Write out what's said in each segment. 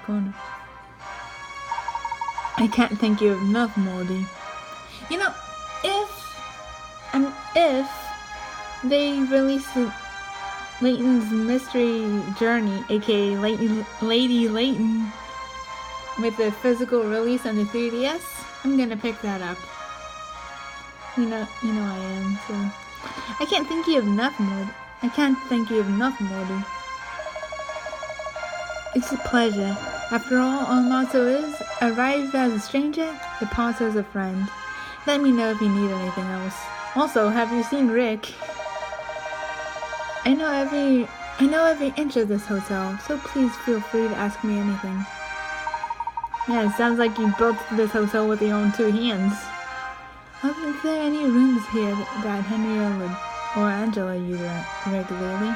corner. I can't thank you enough, Morty. You know, if they release Layton's Mystery Journey, aka Lady Layton, with the physical release on the 3DS, I'm gonna pick that up. You know I am. So I can't thank you enough, Morty. It's a pleasure. After all our motto is, arrive as a stranger, depart as a friend. Let me know if you need anything else. Also, have you seen Rick? I know every inch of this hotel, so please feel free to ask me anything. Yeah, it sounds like you built this hotel with your own two hands. Are there any rooms here that Henry or Angela use regularly?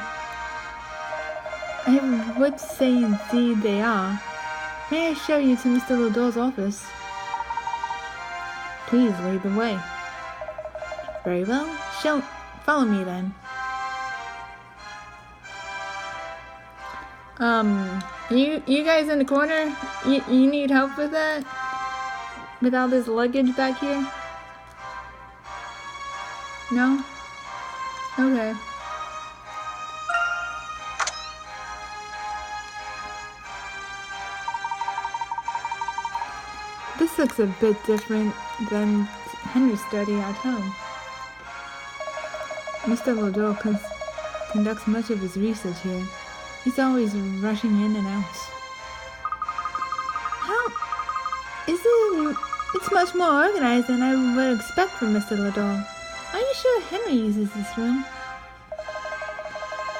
I would say indeed they are. May I show you to Mr. Lador's office? Please lead the way. Very well. Follow me then. You guys in the corner? You need help with that? With all this luggage back here? No? Okay. This looks a bit different than Henry's study at home. Mr. Lador conducts much of his research here. He's always rushing in and out. It's much more organized than I would expect from Mr. Lador. Are you sure Henry uses this room?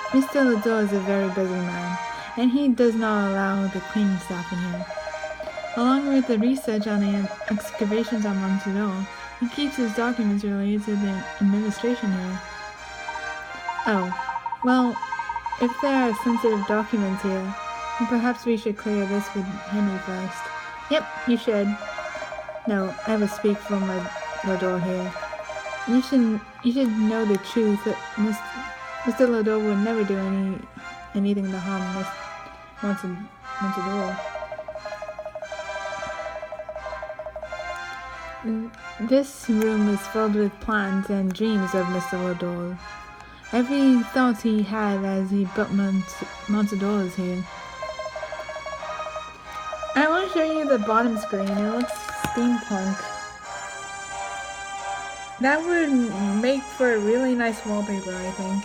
Mr. Lador is a very busy man, and he does not allow the cleaning staff in here. Along with the research on the excavations on Montador, he keeps his documents related to the administration here. Oh, well, if there are sensitive documents here, then perhaps we should clear this with Henry first. Yep, you should. No, I will speak for my Lador here. You should know the truth that Mr. Lador would never do anything to harm Miss Montador. This room is filled with plans and dreams of Mr. Lador. Every thought he had as he built Montador is here. I want to show you the bottom screen. It looks steampunk. That would make for a really nice wallpaper, I think.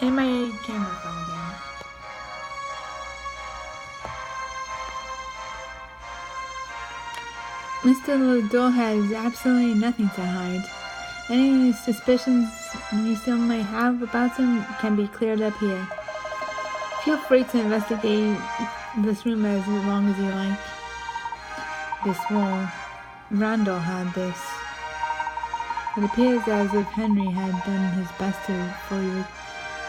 And my camera fell down. Mr. Lador has absolutely nothing to hide. Any suspicions you still may have about him can be cleared up here. Feel free to investigate this room as long as you like. This wall, Randall had this. It appears as if Henry had done his best to fully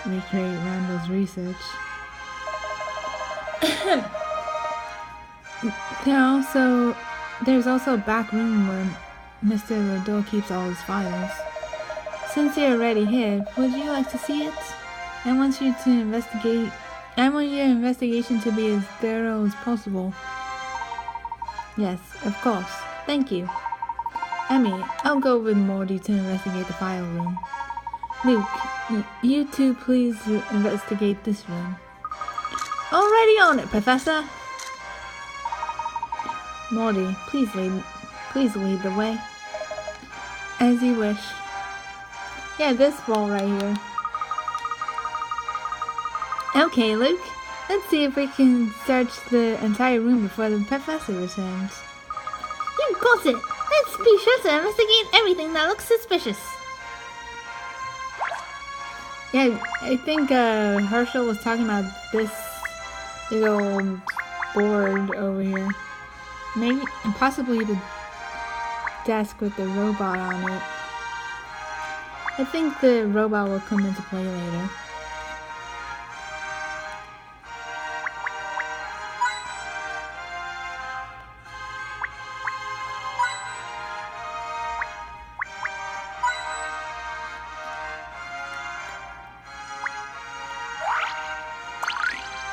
recreate Randall's research. There's also a back room where Mr. Lador keeps all his files. Since you're already here, would you like to see it? I want your investigation to be as thorough as possible. Yes, of course. Thank you. Emmy, I'll go with Morty to investigate the file room. Luke, you two please investigate this room. Already on it, Professor. Morty, please lead the way. As you wish. Yeah, this wall right here. Okay, Luke. Let's see if we can search the entire room before the professor returns. You got it! Let's be sure to investigate everything that looks suspicious. Yeah, I think Herschel was talking about this little board over here. Maybe, and possibly the desk with the robot on it. I think the robot will come into play later.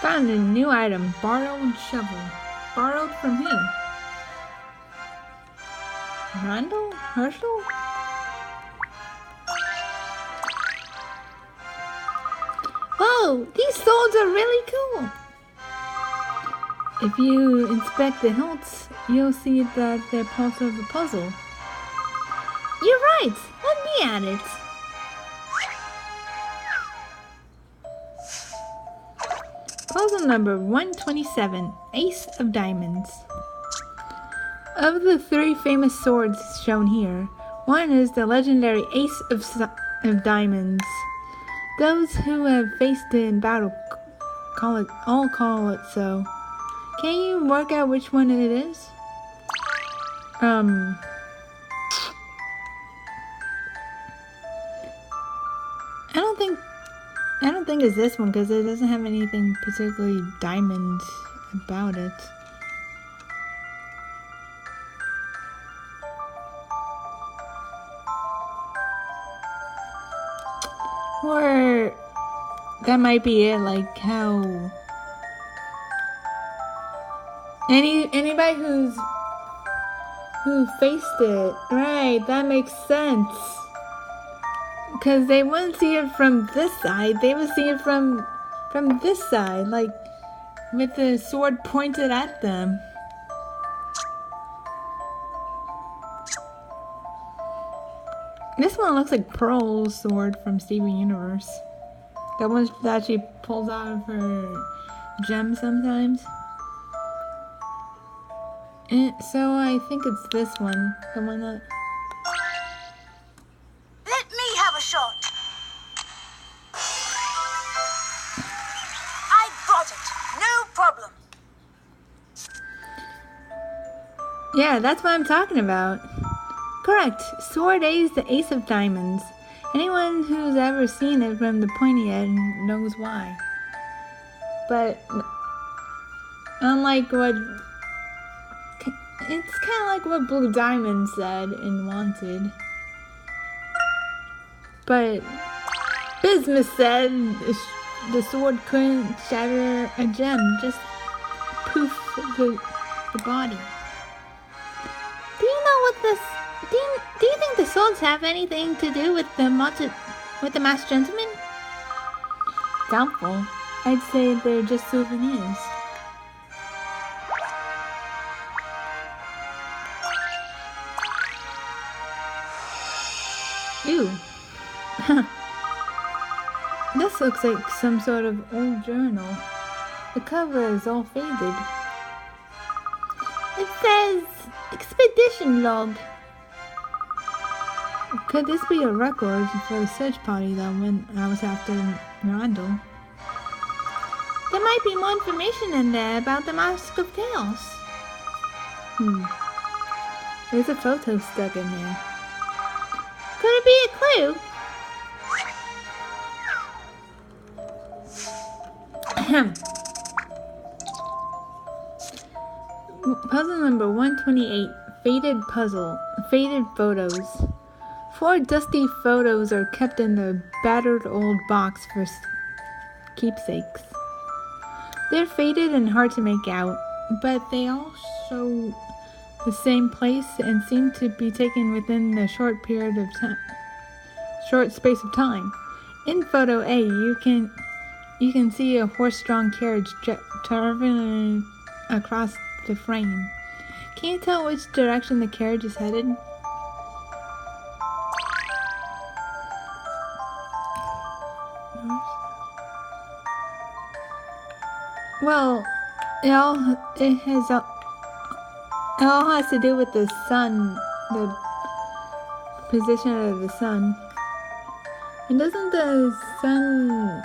Found a new item. Borrowed shovel. Borrowed from who? Randall? Herschel? Whoa, these swords are really cool. If you inspect the hilts, you'll see that they're part of a puzzle. You're right. Let me at it. Puzzle number 127, Ace of Diamonds. Of the 3 famous swords shown here, one is the legendary Ace of Diamonds. Those who have faced it in battle call it so. Can you work out which one it is? I don't think it's this one because it doesn't have anything particularly diamond about it. Or that might be it, like how anybody who faced it, right, that makes sense. Because they wouldn't see it from this side, they would see it from this side, like with the sword pointed at them. This one looks like Pearl's sword from Steven Universe. That one that she pulls out of her gem sometimes. And so I think it's this one, the one that... Let me have a shot. I got it. No problem. Yeah, that's what I'm talking about. Correct. Sword A is the Ace of Diamonds. Anyone who's ever seen it from the pointy end knows why. But unlike what... It's kind of like what Blue Diamond said in Wanted. But Bismuth said the sword couldn't shatter a gem, just poof the body. Do you know what this... Do you think the swords have anything to do with the masked gentleman? Doubtful. I'd say they're just souvenirs. Ew. This looks like some sort of old journal. The cover is all faded. It says expedition log. Could this be a record for the search party that when I was after Randall? There might be more information in there about the Mask of Chaos. There's a photo stuck in here. Could it be a clue? Puzzle number 128, Faded Puzzle. Faded Photos. 4 dusty photos are kept in the battered old box for keepsakes. They're faded and hard to make out, but they all show the same place and seem to be taken within a short space of time. In photo A, you can see a horse-drawn carriage traveling across the frame. Can you tell which direction the carriage is headed? Well, it all has to do with the sun, the position of the sun. And doesn't the sun,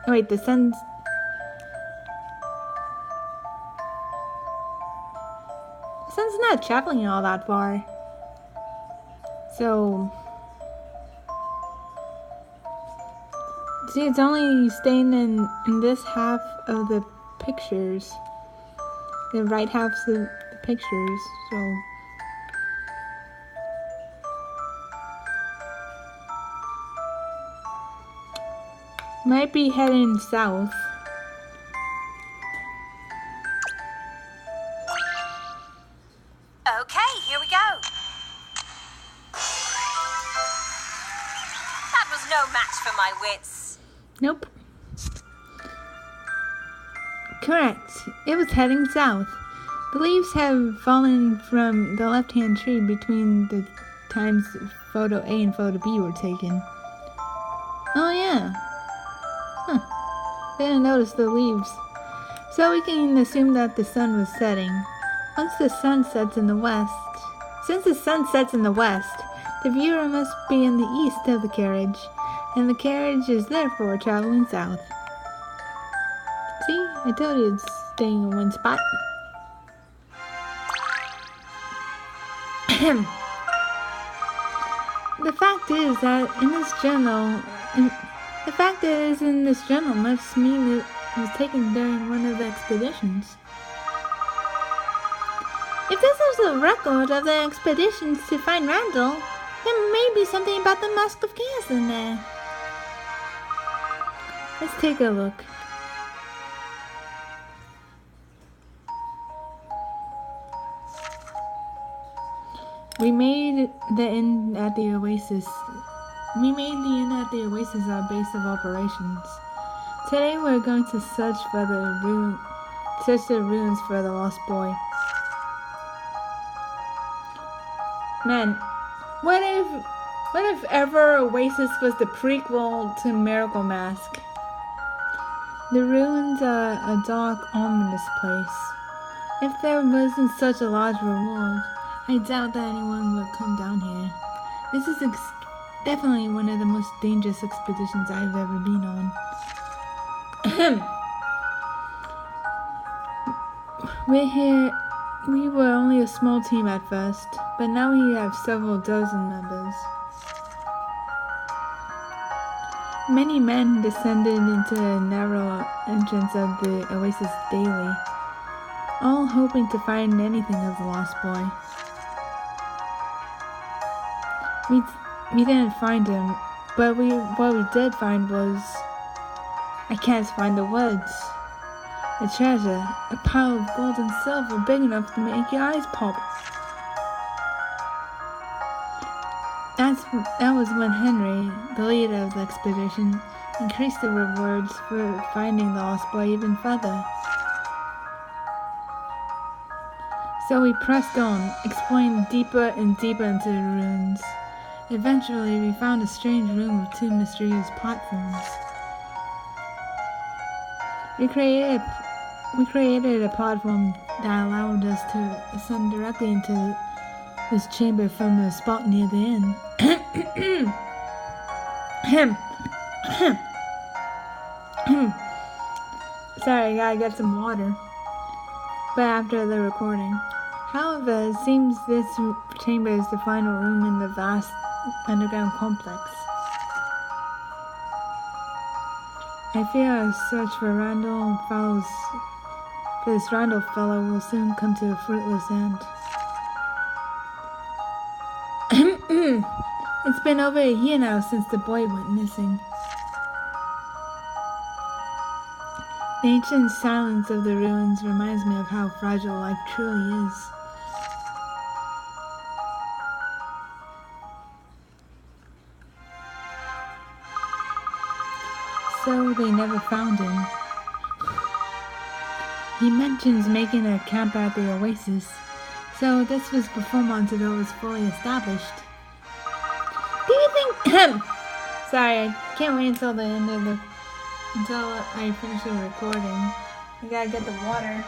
wait, the sun's not traveling all that far. So, see, it's only staying in this half of the pictures. The right halves of the pictures, so. Might be heading south. Okay, here we go. That was no match for my wits. Nope. Correct. It was heading south. The leaves have fallen from the left-hand tree between the times photo A and photo B were taken. Oh yeah. Didn't notice the leaves. So we can assume that the sun was setting. Since the sun sets in the west, the viewer must be in the east of the carriage, and the carriage is therefore traveling south. See, I told you it's staying in one spot. The fact is in this journal must mean it was taken during one of the expeditions. If this is a record of the expeditions to find Randall, there may be something about the Mask of Chaos in there. Let's take a look. We made the inn at the Oasis our base of operations. Today we're going to search the ruins for the lost boy. Man, what if ever Oasis was the prequel to Miracle Mask? The ruins are a dark, ominous place. If there wasn't such a large reward, I doubt that anyone would come down here. This is definitely one of the most dangerous expeditions I've ever been on. We were only a small team at first, but now we have several dozen members. Many men descended into the narrow entrance of the Oasis daily, all hoping to find anything of the lost boy. We didn't find him, but what we did find was... I can't find the words. A treasure, a pile of gold and silver big enough to make your eyes pop. That was when Henry, the leader of the expedition, increased the rewards for finding the lost boy even further. So we pressed on, exploring deeper and deeper into the ruins. Eventually, we found a strange room with two mysterious platforms. We created a platform that allowed us to ascend directly into this chamber from the spot near the inn. Sorry, I gotta get some water. But after the recording. However, it seems this chamber is the final room in the vast underground complex. I fear our search for this Randall fellow will soon come to a fruitless end. It's been over a year now since the boy went missing. The ancient silence of the ruins reminds me of how fragile life truly is. So they never found him. He mentions making a camp at the Oasis, so this was before Montador was fully established. Do you think... Sorry, I can't wait until I finish the recording. I gotta get the water.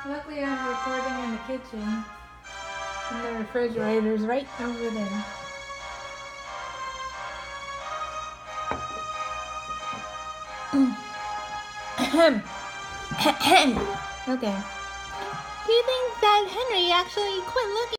Luckily, I'm recording in the kitchen, and the refrigerator's right over there. Do Okay. you think that Henry actually quit looking